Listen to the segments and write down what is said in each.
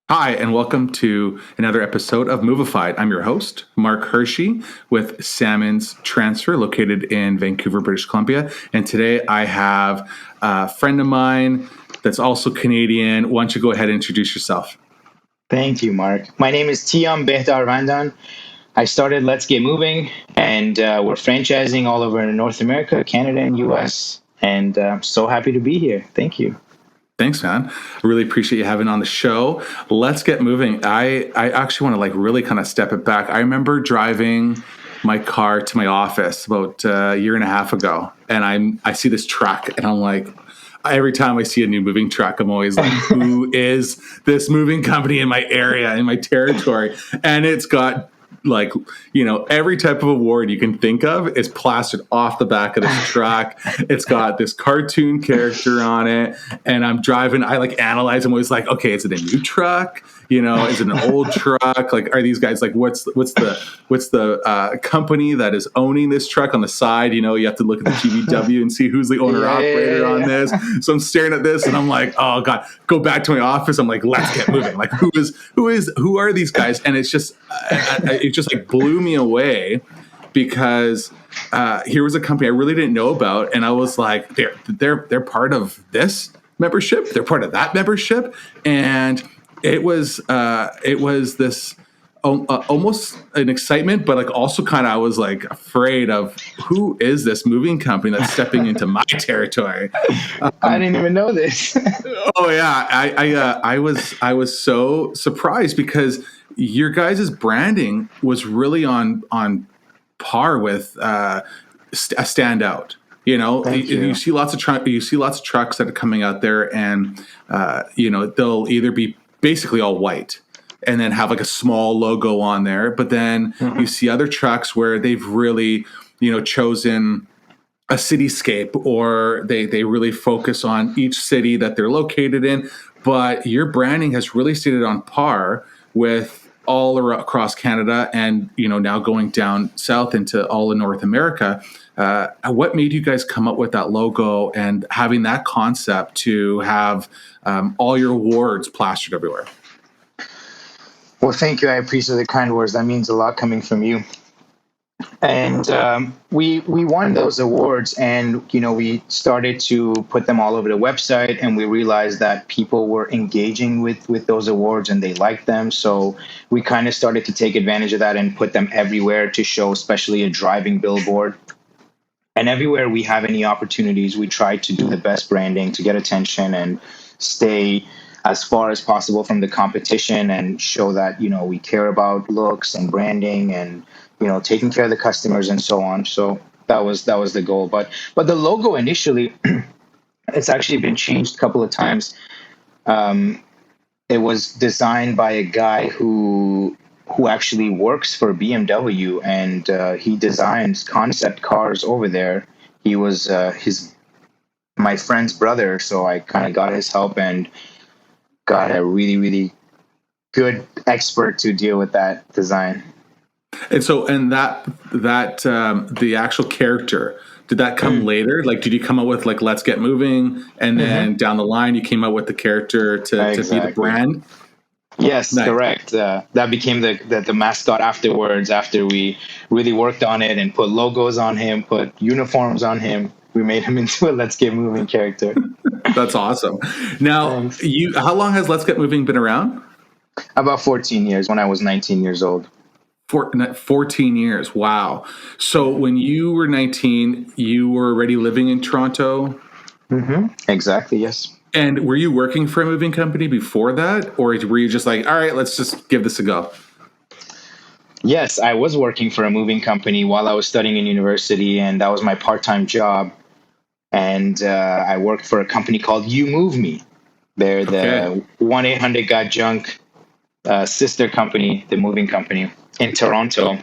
Hi, and welcome to another episode of Movified. I'm your host, Mark Hirschi, with Salmon's Transfer, located in Vancouver, British Columbia. And today I have a friend of mine that's also Canadian. Why don't you go ahead and introduce yourself? Thank you, Mark. My name is Tiam Behdarvandan. I started Let's Get Moving, and we're franchising all over North America, Canada, and US. And I'm so happy to be here. Thank you. Thanks, man. I really appreciate you having on the show. Let's get moving. I actually want to really kind of step it back. I remember driving my car to my office about a year and a half ago, and I see this truck, and I'm like, every time I see a new moving truck, I'm always like, who is this moving company in my area, in my territory? And it's got every type of award you can think of is plastered off the back of this truck. It's got this cartoon character on it, and I'm driving. I analyze. I'm always like, okay, is it a new truck? Is it an old truck? Are these guys what's the company that is owning this truck on the side? You have to look at the GVW and see who's the owner operator on this. So I'm staring at this and I'm like, oh God, go back to my office. I'm like, let's get moving. Who are these guys? And it's just, it just blew me away because here was a company I really didn't know about. And I was like, they're part of this membership. They're part of that membership. And it was this almost an excitement, but also kind of I was afraid of who is this moving company that's stepping into my territory. I didn't even know this. Oh yeah, I was so surprised because your guys' branding was really on par with a Standout. You see lots of trucks that are coming out there, and they'll either be basically all white and then have a small logo on there. But then you see other trucks where they've really, chosen a cityscape, or they really focus on each city that they're located in. But your branding has really stayed on par with all across Canada, and now going down south into all of North America. What made you guys come up with that logo and having that concept to have all your awards plastered everywhere? Well, thank you. I appreciate the kind words. That means a lot coming from you. And we won those awards, and we started to put them all over the website, and we realized that people were engaging with those awards and they liked them. So we kind of started to take advantage of that and put them everywhere to show, especially a driving billboard. And everywhere we have any opportunities, we try to do the best branding to get attention and stay as far as possible from the competition and show that, we care about looks and branding and, taking care of the customers and so on. So that was the goal. But the logo initially, it's actually been changed a couple of times. It was designed by a guy who actually works for BMW, and he designs concept cars over there. He was my friend's brother, so I kind of got his help and got a really, really good expert to deal with that design. And so, that the actual character, did that come later? Did you come up with Let's Get Moving, and then down the line you came up with the character to be the brand? Yes, nice. Correct. That became the mascot afterwards, after we really worked on it and put logos on him, put uniforms on him. We made him into a Let's Get Moving character. That's awesome. Now, how long has Let's Get Moving been around? About 14 years, when I was 19 years old. 14 years. Wow. So when you were 19, you were already living in Toronto? Mm-hmm. Exactly, yes. And were you working for a moving company before that? Or were you just all right, let's just give this a go? Yes, I was working for a moving company while I was studying in university, and that was my part-time job. And I worked for a company called You Move Me. They're the 1-800-GOT-JUNK sister company, the moving company in Toronto.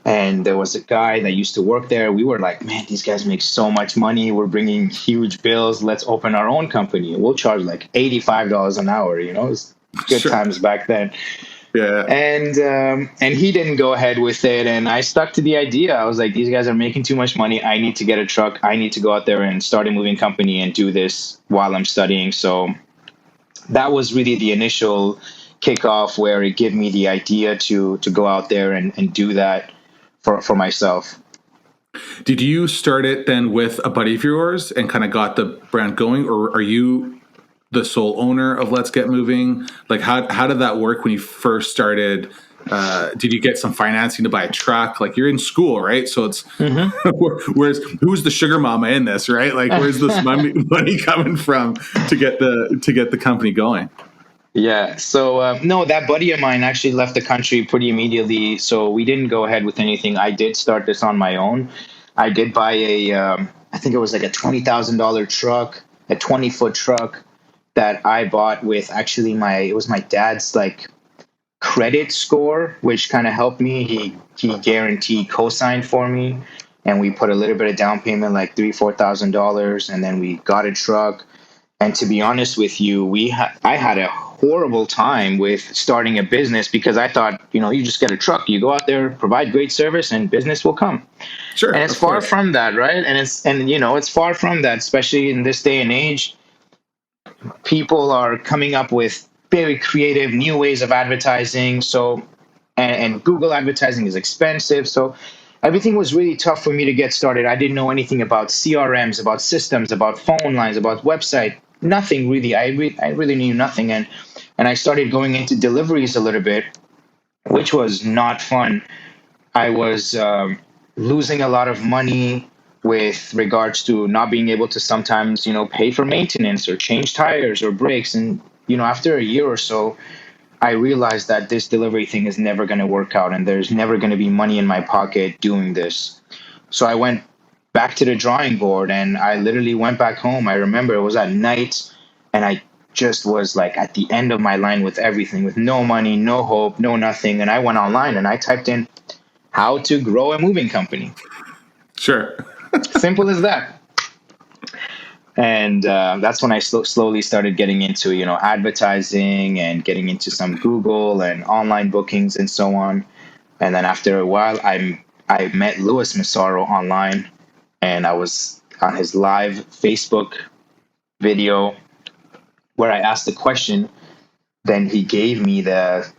And there was a guy that used to work there. We were like, man, these guys make so much money. We're bringing huge bills. Let's open our own company. We'll charge $85 an hour. It's good times back then. Yeah. And he didn't go ahead with it. And I stuck to the idea. I was like, these guys are making too much money. I need to get a truck. I need to go out there and start a moving company and do this while I'm studying. So that was really the initial kickoff where it gave me the idea to go out there and do that for myself. Did you start it then with a buddy of yours and kind of got the brand going, or are you the sole owner of Let's Get Moving? Like, how did that work when you first started? Did you get some financing to buy a truck? Like, you're in school, right? So it's where's who's the sugar mama in this, right? Like, where's this money coming from to get the company going? Yeah. So no, that buddy of mine actually left the country pretty immediately. So we didn't go ahead with anything. I did start this on my own. I did buy I think it was like a $20,000 truck, a 20-foot truck that I bought with actually it was my dad's like credit score, which kind of helped me. He guaranteed co-signed for me, and we put a little bit of down payment, like $3,000-$4,000, and then we got a truck. And to be honest with you, I had a horrible time with starting a business because I thought, you just get a truck, you go out there, provide great service, and business will come. Sure, and it's far from that, right? And it's far from that, especially in this day and age. People are coming up with very creative new ways of advertising. So, and Google advertising is expensive. So everything was really tough for me to get started. I didn't know anything about CRMs, about systems, about phone lines, about website, nothing really. I really knew nothing. And I started going into deliveries a little bit, which was not fun. I was losing a lot of money with regards to not being able to sometimes, pay for maintenance or change tires or brakes. And, after a year or so, I realized that this delivery thing is never going to work out and there's never going to be money in my pocket doing this. So I went back to the drawing board and I literally went back home. I remember it was at night and I just was like at the end of my line with everything, with no money, no hope, no nothing. And I went online and I typed in how to grow a moving company. Sure. Simple as that. And that's when I slowly started getting into, advertising and getting into some Google and online bookings and so on. And then after a while, I met Louis Massaro online, and I was on his live Facebook video where I asked a question. Then he gave me the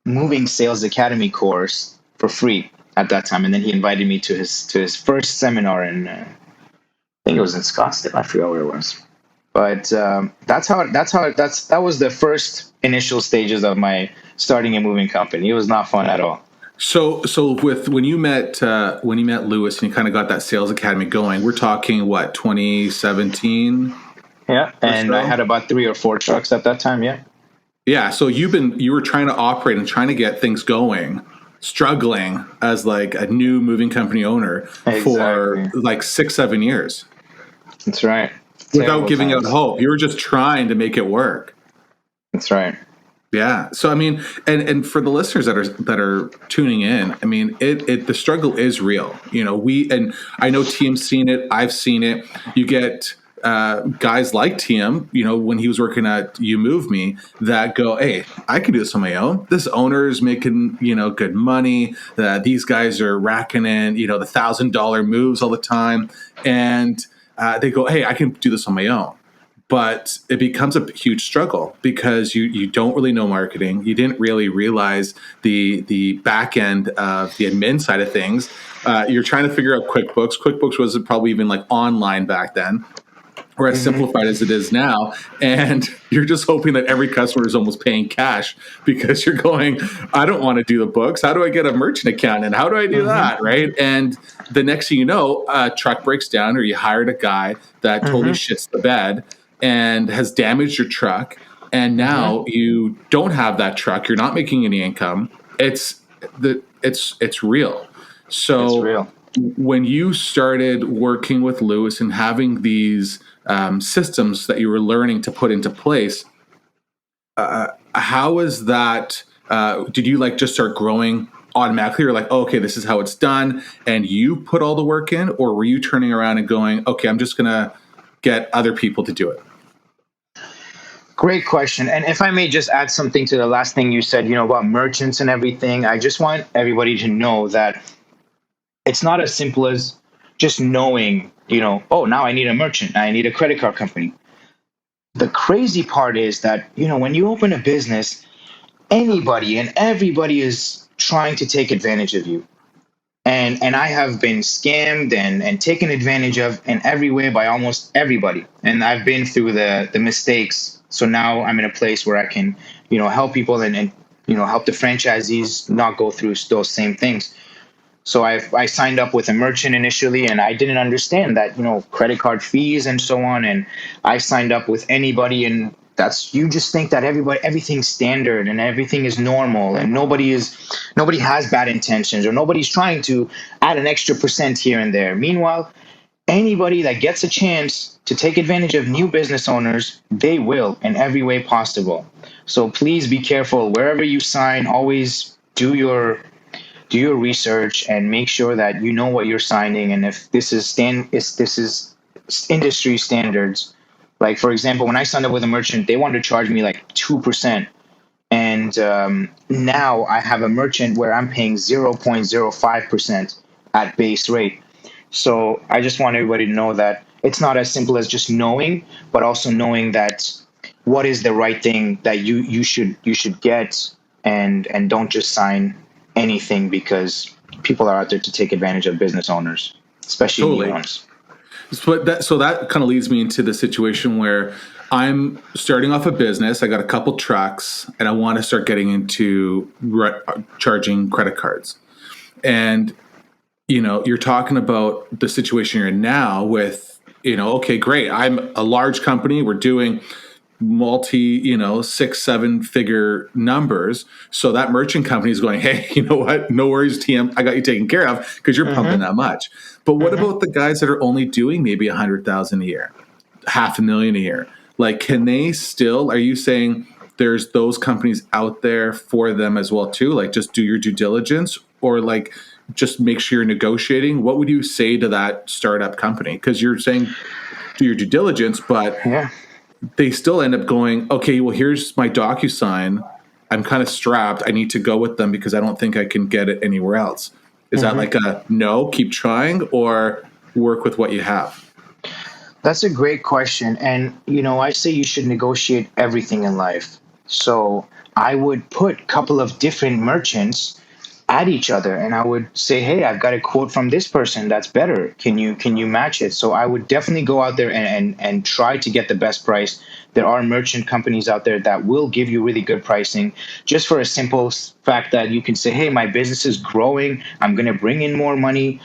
Moving Sales Academy course for free at that time, and then he invited me to his first seminar in. I think it was in Scottsdale. I forgot where it was, but that was the first initial stages of my starting a moving company. It was not fun at all. So when you met Louis and you kind of got that sales academy going, we're talking what, 2017? Yeah, and I had about 3 or 4 trucks at that time. Yeah. Yeah. So you were trying to operate and trying to get things going, struggling as like a new moving company owner for like 6-7 years. That's right. Without giving out hope. You were just trying to make it work. That's right. Yeah. So I mean, and for the listeners that are tuning in, I mean, the struggle is real. And I know Tiam's seen it. I've seen it. You get guys like Tiam, when he was working at You Move Me, that go, hey, I can do this on my own. This owner's making, good money. These guys are racking in, the $1,000 moves all the time. And they go, hey, I can do this on my own. But it becomes a huge struggle because you don't really know marketing. You didn't really realize the back end of the admin side of things. You're trying to figure out QuickBooks. QuickBooks wasn't probably even like online back then, or as simplified as it is now. And you're just hoping that every customer is almost paying cash because you're going, I don't want to do the books. How do I get a merchant account? And how do I do that? Right. And the next thing you know, a truck breaks down or you hired a guy that totally shits the bed and has damaged your truck. And now you don't have that truck. You're not making any income. It's real. So it's real. When you started working with Louis and having these systems that you were learning to put into place, how is that? Did you just start growing automatically? Or oh, okay, this is how it's done, and you put all the work in, or were you turning around and going, okay, I'm just gonna get other people to do it? Great question. And if I may just add something to the last thing you said, about merchants and everything, I just want everybody to know that it's not as simple as just knowing, oh, now I need a merchant. I need a credit card company. the crazy part is that, when you open a business, anybody and everybody is trying to take advantage of you. And I have been scammed and taken advantage of in every way by almost everybody. And I've been through the mistakes. So now I'm in a place where I can, help people and help the franchisees not go through those same things. So I signed up with a merchant initially, and I didn't understand that, credit card fees and so on. And I signed up with anybody, and you just think that everything's standard and everything is normal, and nobody has bad intentions, or nobody's trying to add an extra percent here and there. Meanwhile, anybody that gets a chance to take advantage of new business owners, they will in every way possible. So please be careful wherever you sign. Always do your research and make sure that you know what you're signing, and if this is industry standards. Like, for example, when I signed up with a merchant, they wanted to charge me like 2%, and now I have a merchant where I'm paying 0.05% at base rate. So I just want everybody to know that it's not as simple as just knowing, but also knowing that what is the right thing that you should get, and don't just sign anything, because people are out there to take advantage of business owners, especially new ones. So that kind of leads me into the situation where I'm starting off a business. I got a couple trucks, and I want to start getting into charging credit cards. And you're talking about the situation you're in now with, okay, great. I'm a large company. We're doing multi, 6-7 figure numbers. So that merchant company is going, hey, you know what? No worries, TM. I got you taken care of because you're pumping that much. But what about the guys that are only doing maybe 100,000 a year, $500,000 a year? Like, can they still? Are you saying there's those companies out there for them as well too? Like, just do your due diligence, or like just make sure you're negotiating. What would you say to that startup company? Because you're saying do your due diligence, but they still end up going, okay, well, here's my DocuSign. I'm kind of strapped. I need to go with them because I don't think I can get it anywhere else. Is that like a no, keep trying, or work with what you have? That's a great question. And, I say you should negotiate everything in life. So I would put a couple of different merchants at each other, and I would say, hey, I've got a quote from this person that's better. Can you match it? So I would definitely go out there and try to get the best price. There are merchant companies out there that will give you really good pricing, just for a simple fact that you can say, hey, my business is growing. I'm going to bring in more money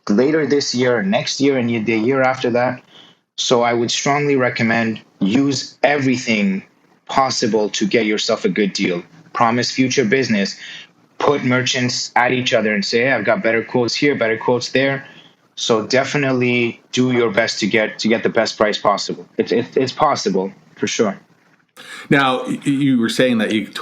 later this year, next year, and the year after that. So I would strongly recommend use everything possible to get yourself a good deal. Promise future business. Put merchants at each other and say, hey, I've got better quotes here, better quotes there. So definitely do your best to get the best price possible. It's possible for sure. Now, you were saying that you've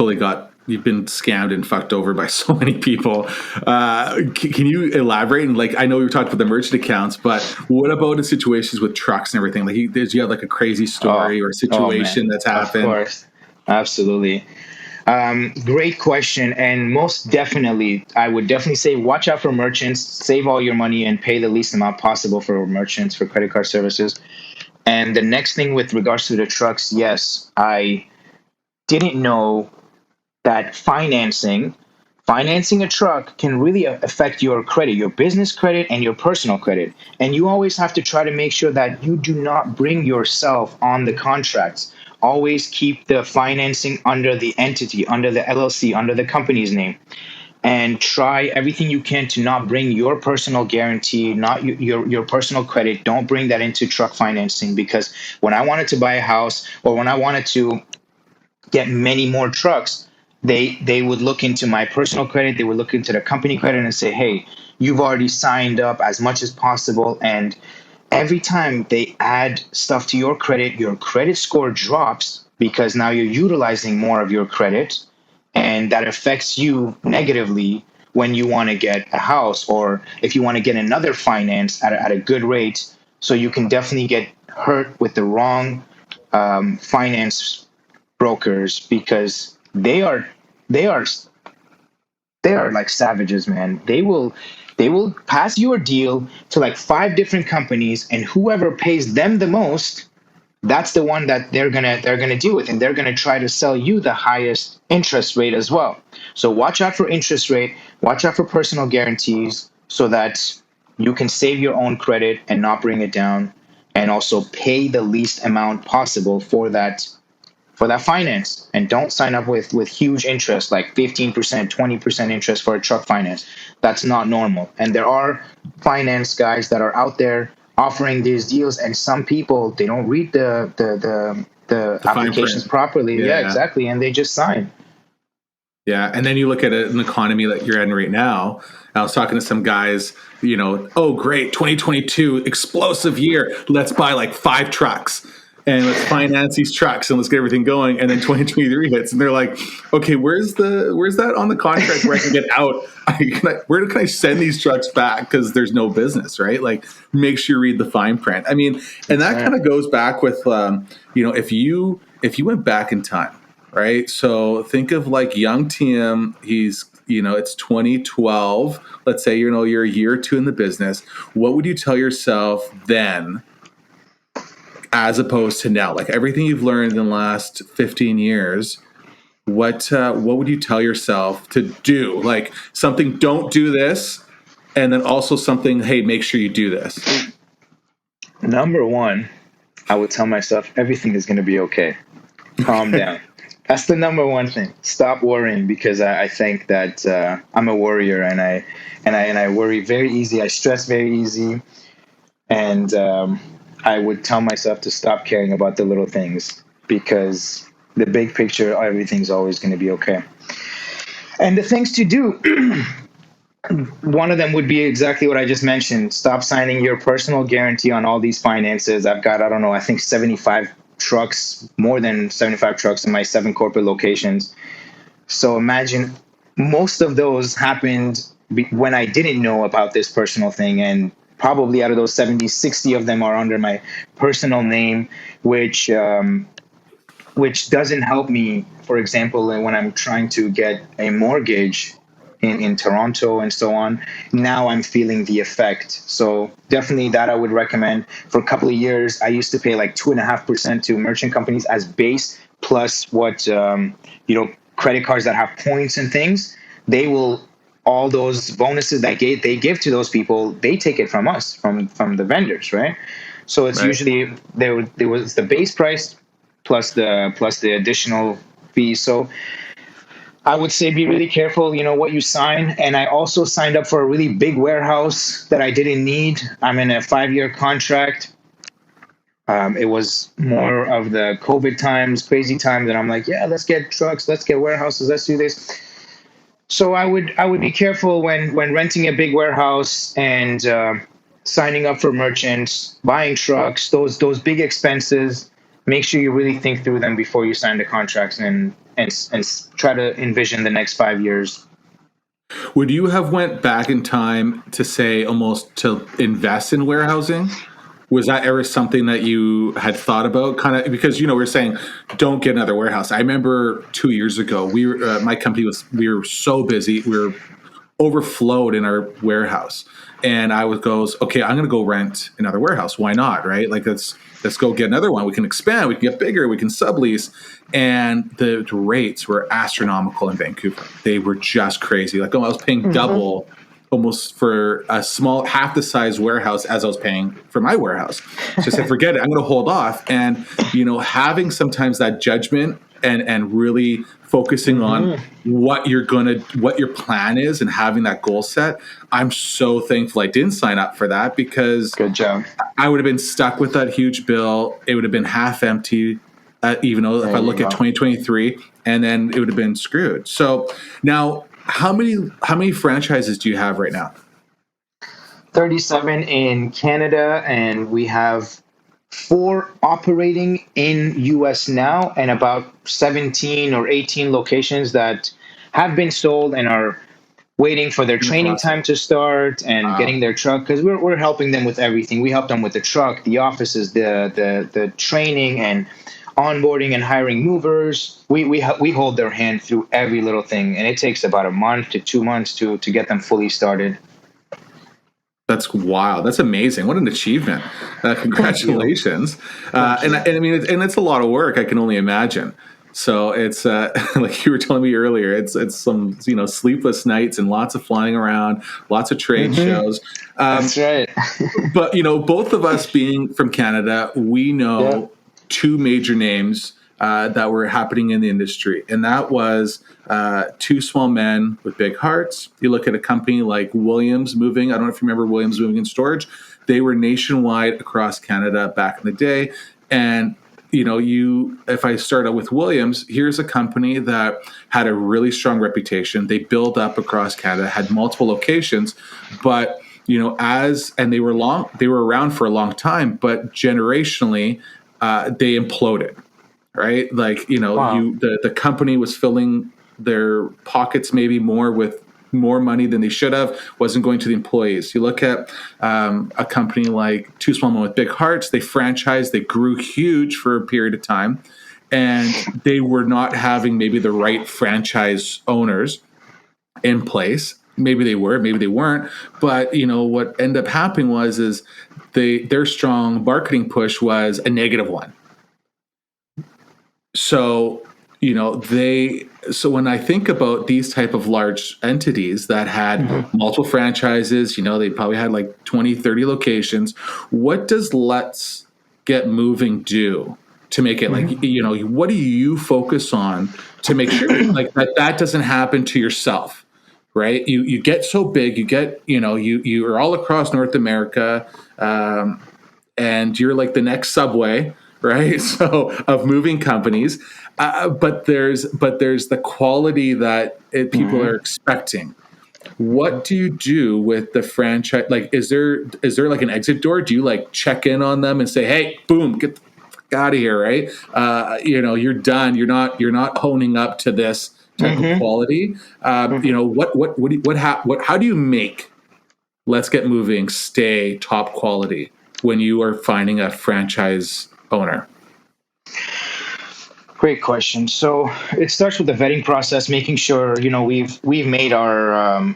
been scammed and fucked over by so many people. Can you elaborate? And I know we were talking about the merchant accounts, but what about the situations with trucks and everything? Like, did you have like a crazy story or a situation that's happened? Of course, absolutely. Great question. And most definitely, I would definitely say watch out for merchants, save all your money, and pay the least amount possible for merchants for credit card services. And the next thing with regards to the trucks, yes, I didn't know that financing a truck can really affect your credit, your business credit and your personal credit. And you always have to try to make sure that you do not bring yourself on the contracts. Always keep the financing under the entity, under the LLC, under the company's name. And try everything you can to not bring your personal guarantee, not your personal credit. Don't bring that into truck financing, because when I wanted to buy a house, or when I wanted to get many more trucks, they would look into my personal credit, they would look into the company credit and say, hey, you've already signed up as much as possible. And every time they add stuff to your credit score drops, because now you're utilizing more of your credit, and that affects you negatively when you want to get a house, or if you want to get another finance at a good rate. So you can definitely get hurt with the wrong finance brokers, because they are like savages, man. They will pass you a deal to like 5 different companies, and whoever pays them the most, that's the one that they're gonna deal with, and they're gonna try to sell you the highest interest rate as well. So watch out for interest rate, watch out for personal guarantees, so that you can save your own credit and not bring it down, and also pay the least amount possible for that finance. And don't sign up with huge interest like 15%, 20% interest for a truck finance. That's not normal. And there are finance guys that are out there offering these deals, and some people, they don't read the The fine applications print. properly. Yeah, Yeah. exactly. And they just sign. Yeah. And then you look at an economy that you're in right now. I was talking to some guys, oh, great, 2022, explosive year. Let's buy like 5 trucks and let's finance these trucks and let's get everything going. And then 2023 hits and they're like, okay, where's that on the contract where I can get out? Where can I send these trucks back? Because there's no business, right? Like, make sure you read the fine print. I mean, and That's that right. kind of goes back with, if you went back in time, right? So think of like young Tiam. It's 2012. Let's say, you're a year or two in the business. What would you tell yourself then as opposed to now? Like everything you've learned in the last 15 years, what would you tell yourself to do? Like something, don't do this. And then also something, hey, make sure you do this. Number one, I would tell myself everything is going to be okay. Calm down. That's the number one thing. Stop worrying, because I think that I'm a worrier, and I worry very easy. I stress very easy, and I would tell myself to stop caring about the little things, because the big picture, everything's always going to be okay. And the things to do, one of them would be exactly what I just mentioned. Stop signing your personal guarantee on all these finances. I've got, I don't know, I think 75 trucks, more than 75 trucks in my 7 corporate locations. So imagine most of those happened when I didn't know about this personal thing. And probably out of those 70, 60 of them are under my personal name, which doesn't help me, for example, when I'm trying to get a mortgage in Toronto and so on. Now I'm feeling the effect. So definitely that I would recommend. For a couple of years, I used to pay like 2.5% to merchant companies as base, plus what, credit cards that have points and things. They will, all those bonuses that they give to those people, they take it from us, from the vendors, right? So it's Right. usually there was the base price plus the additional fees. So I would say be really careful, what you sign. And I also signed up for a really big warehouse that I didn't need. I'm in a 5-year contract. It was more of the COVID times, crazy times, and I'm like, yeah, let's get trucks, let's get warehouses, let's do this. So I would be careful when renting a big warehouse and signing up for merchants, buying trucks, those big expenses. Make sure you really think through them before you sign the contracts, and try to envision the next 5 years. Would you have went back in time to say almost to invest in warehousing? Was that ever something that you had thought about? Kind of because we were saying don't get another warehouse. I remember 2 years ago, my company we were so busy, we were overflowed in our warehouse, and goes, okay, I'm going to go rent another warehouse. Why not? Right? Like let's go get another one. We can expand. We can get bigger. We can sublease. And the rates were astronomical in Vancouver. They were just crazy. Like, I was paying double almost for a small, half the size warehouse as I was paying for my warehouse. So I said, forget it. I'm going to hold off. And, having sometimes that judgment and really focusing on what your plan is and having that goal set. I'm so thankful I didn't sign up for that, because Good job. I would have been stuck with that huge bill. It would have been half empty, even though if I look at 2023, and then it would have been screwed. So now, how many franchises do you have right now? 37 in Canada, and we have 4 operating in US now, and about 17 or 18 locations that have been sold and are waiting for their training time to start and getting their truck, because we're helping them with everything. We help them with the truck, the offices, the training and onboarding and hiring movers. We hold their hand through every little thing, and it takes about a month to 2 months to get them fully started. That's wild. That's amazing. What an achievement. Thank you. Congratulations. Thank you. And I mean, it's a lot of work. I can only imagine. So it's like you were telling me earlier, it's some, sleepless nights and lots of flying around, lots of trade shows. That's right. But, both of us being from Canada, we Yeah. know two major names that were happening in the industry. And that was two small men with big hearts. You look at a company like Williams Moving. I don't know if you remember Williams Moving and Storage. They were nationwide across Canada back in the day. And if I start out with Williams, here's a company that had a really strong reputation. They built up across Canada, had multiple locations, but and they were around for a long time, but generationally, they imploded, right? Like, Wow. the company was filling their pockets maybe more with more money than they should have, wasn't going to the employees. You look at a company like Two Small Men with Big Hearts, they franchised, they grew huge for a period of time, and they were not having maybe the right franchise owners in place. Maybe they were, maybe they weren't. But what ended up happening is their strong marketing push was a negative one. So when I think about these type of large entities that had multiple franchises, they probably had like 20, 30 locations. What does Let's Get Moving do to make it like, what do you focus on to make sure like that doesn't happen to yourself? Right. You get so big, you are all across North America, and you're like the next Subway, right? So of moving companies, but there's the quality that people are expecting. What do you do with the franchise? Like, is there like an exit door? Do you like check in on them and say, hey, boom, get the fuck out of here, right? You're done. You're not honing up to this type of quality. How do you make Let's Get Moving stay top quality when you are finding a franchise owner? Great question. So it starts with the vetting process, making sure we've made our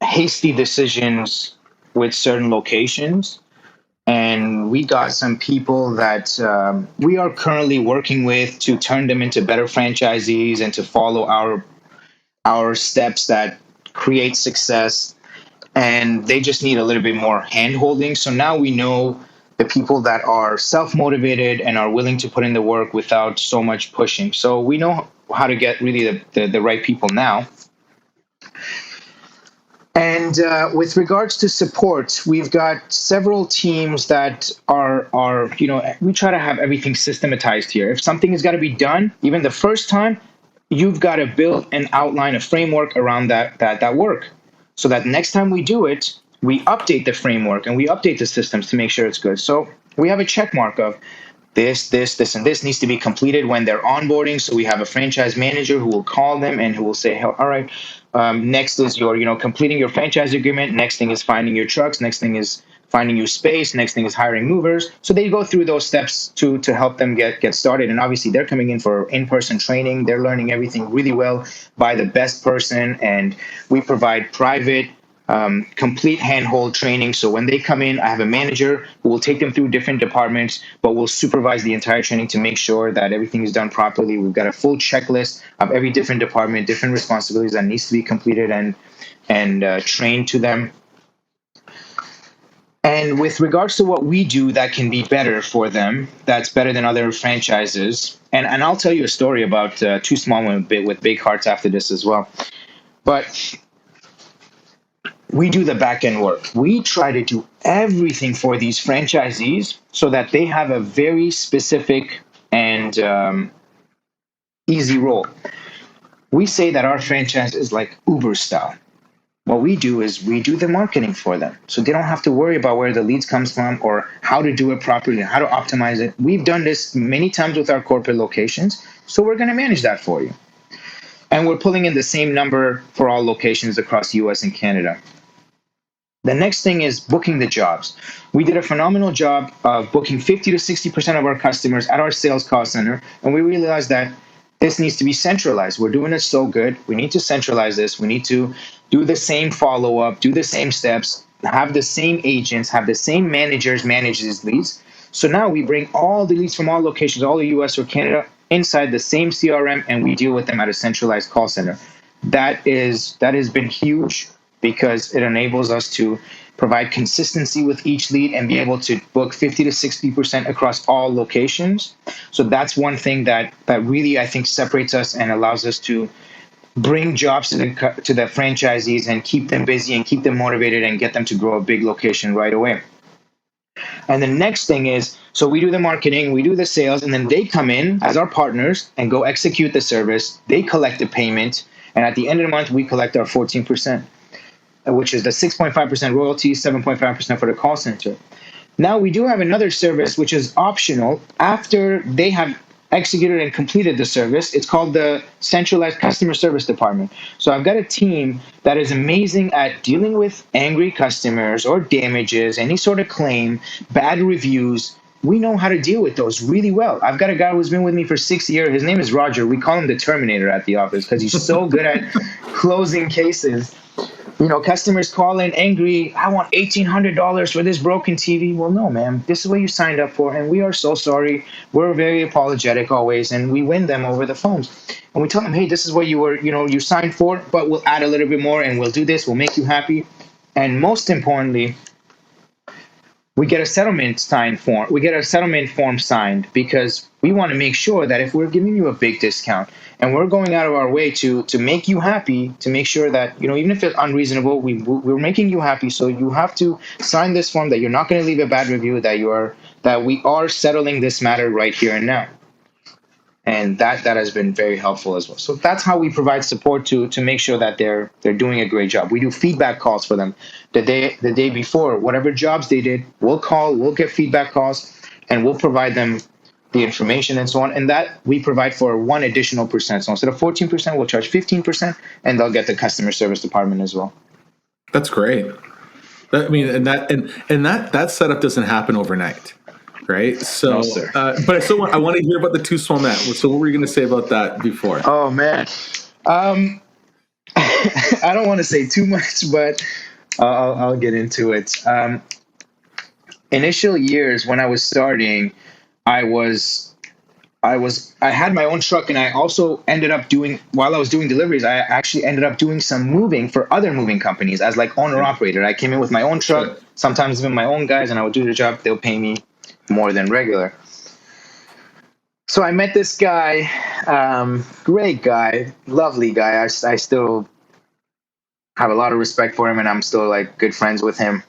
hasty decisions with certain locations, and we got some people that we are currently working with to turn them into better franchisees and to follow our steps that create success. And they just need a little bit more hand holding. So now we know the people that are self-motivated and are willing to put in the work without so much pushing. So we know how to get really the right people now. And with regards to support, we've got several teams that are we try to have everything systematized here. If something has got to be done, even the first time, you've got to build and outline a framework around that work, so that next time we do it, we update the framework and we update the systems to make sure it's good. So we have a check mark of this, and this needs to be completed when they're onboarding. So we have a franchise manager who will call them and who will say, all right, next is your, completing your franchise agreement. Next thing is finding your trucks. Next thing is finding you space. Next thing is hiring movers. So they go through those steps to help them get started. And obviously they're coming in for in-person training. They're learning everything really well by the best person. And we provide private, complete handhold training. So when they come in, I have a manager who will take them through different departments, but will supervise the entire training to make sure that everything is done properly. We've got a full checklist of every different department, different responsibilities that needs to be completed and trained to them. And with regards to what we do that can be better for them, that's better than other franchises. And I'll tell you a story about Two Small Men with Big Hearts after this as well. But we do the back end work. We try to do everything for these franchisees so that they have a very specific and easy role. We say that our franchise is like Uber style. What we do is we do the marketing for them. So they don't have to worry about where the leads comes from or how to do it properly, how to optimize it. We've done this many times with our corporate locations. So we're going to manage that for you. And we're pulling in the same number for all locations across the US and Canada. The next thing is booking the jobs. We did a phenomenal job of booking 50 to 60% of our customers at our sales call center. And we realized that this needs to be centralized. We're doing it so good. We need to centralize this. We need to do the same follow-up, do the same steps, have the same agents, have the same managers manage these leads. So now we bring all the leads from all locations, all the US or Canada, inside the same CRM, and we deal with them at a centralized call center. That has been huge because it enables us to provide consistency with each lead and be able to book 50 to 60% across all locations. So that's one thing that really, I think, separates us and allows us to bring jobs to the franchisees and keep them busy and keep them motivated and get them to grow a big location right away. And the next thing is, so we do the marketing, we do the sales, and then they come in as our partners and go execute the service. They collect the payment, and at the end of the month, we collect our 14%, which is the 6.5% royalty, 7.5% for the call center. Now we do have another service which is optional after they have executed and completed the service. It's called the Centralized Customer Service Department. So I've got a team that is amazing at dealing with angry customers or damages, any sort of claim, bad reviews. We know how to deal with those really well. I've got a guy who's been with me for 6 years. His name is Roger. We call him the Terminator at the office because he's so good at closing cases. Customers call in angry, I want $1,800 for this broken TV. Well, no, ma'am, this is what you signed up for, and we are so sorry. We're very apologetic always, and we win them over the phones. And we tell them, hey, this is what you signed for, but we'll add a little bit more, and we'll do this. We'll make you happy. And most importantly, we get a settlement form. We get a settlement form signed because we want to make sure that if we're giving you a big discount and we're going out of our way to make you happy, to make sure that, even if it's unreasonable, we're making you happy. So you have to sign this form that you're not going to leave a bad review, that we are settling this matter right here and now. And that has been very helpful as well. So that's how we provide support to make sure that they're doing a great job. We do feedback calls for them the day before. Whatever jobs they did, we'll call, we'll get feedback calls, and we'll provide them the information and so on. And that we provide for 1 additional percent. So instead of 14%, we'll charge 15%, and they'll get the customer service department as well. That's great. That setup doesn't happen overnight. Right. So, No, but I want to hear about the two small men. So what were you going to say about that before? Oh man. I don't want to say too much, but I'll get into it. Initial years when I was starting, I had my own truck, and I also ended up while I was doing deliveries, I actually ended up doing some moving for other moving companies as like owner operator. I came in with my own truck, sometimes even my own guys, and I would do the job. They'll pay me more than regular. So I met this guy, great guy, lovely guy. I still have a lot of respect for him, and I'm still like good friends with him.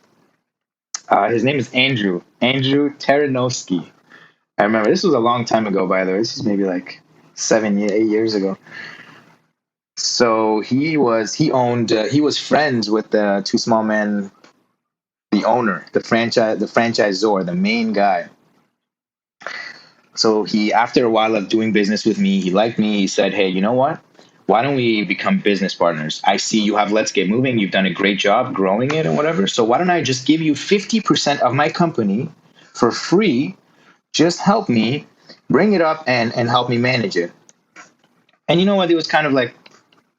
His name is Andrew Taranowski. I remember this was a long time ago, by the way. This is maybe like 8 years ago. So he was friends with the Two Small Men, the owner, the franchisor, the main guy. So after a while of doing business with me, he liked me. He said, hey, you know what? Why don't we become business partners? I see you have Let's Get Moving. You've done a great job growing it and whatever. So why don't I just give you 50% of my company for free? Just help me bring it up and help me manage it. And you know what? It was kind of like,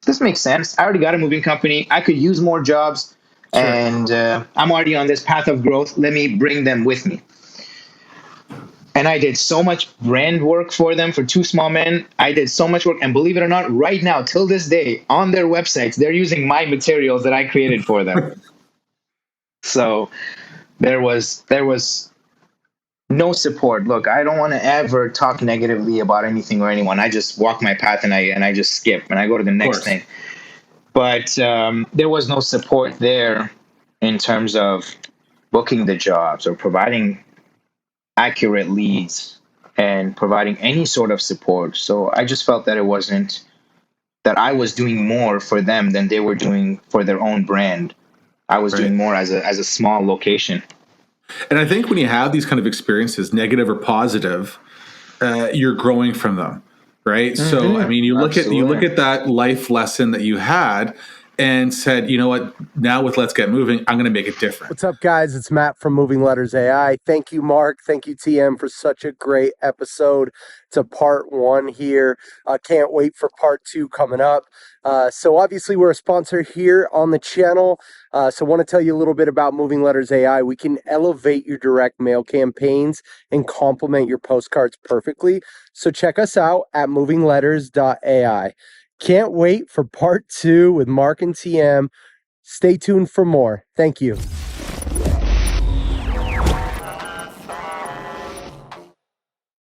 this makes sense. I already got a moving company. I could use more jobs. Sure. And I'm already on this path of growth. Let me bring them with me. And I did so much brand work for them, for Two Small Men. I did so much work. And believe it or not, right now, till this day, on their websites, they're using my materials that I created for them. So there was no support. Look, I don't want to ever talk negatively about anything or anyone. I just walk my path and I just skip and I go to the next thing. But there was no support there in terms of booking the jobs or providing accurate leads and providing any sort of support. So I just felt that it wasn't that I was doing more for them than they were doing for their own brand. I was doing more as a small location. And I think when you have these kind of experiences, negative or positive, you're growing from them, right? Mm-hmm. So I mean, you look at that life lesson that you had, and said, you know what, now with Let's Get Moving, I'm going to make it different. What's up, guys? It's Matt from Moving Letters AI. Thank you, Mark. Thank you, TM, for such a great episode. It's a part one here. Can't wait for part two coming up. So obviously, we're a sponsor here on the channel. So I want to tell you a little bit about Moving Letters AI. We can elevate your direct mail campaigns and complement your postcards perfectly. So check us out at movingletters.ai. Can't wait for part two with Mark and TM. Stay tuned for more. Thank you.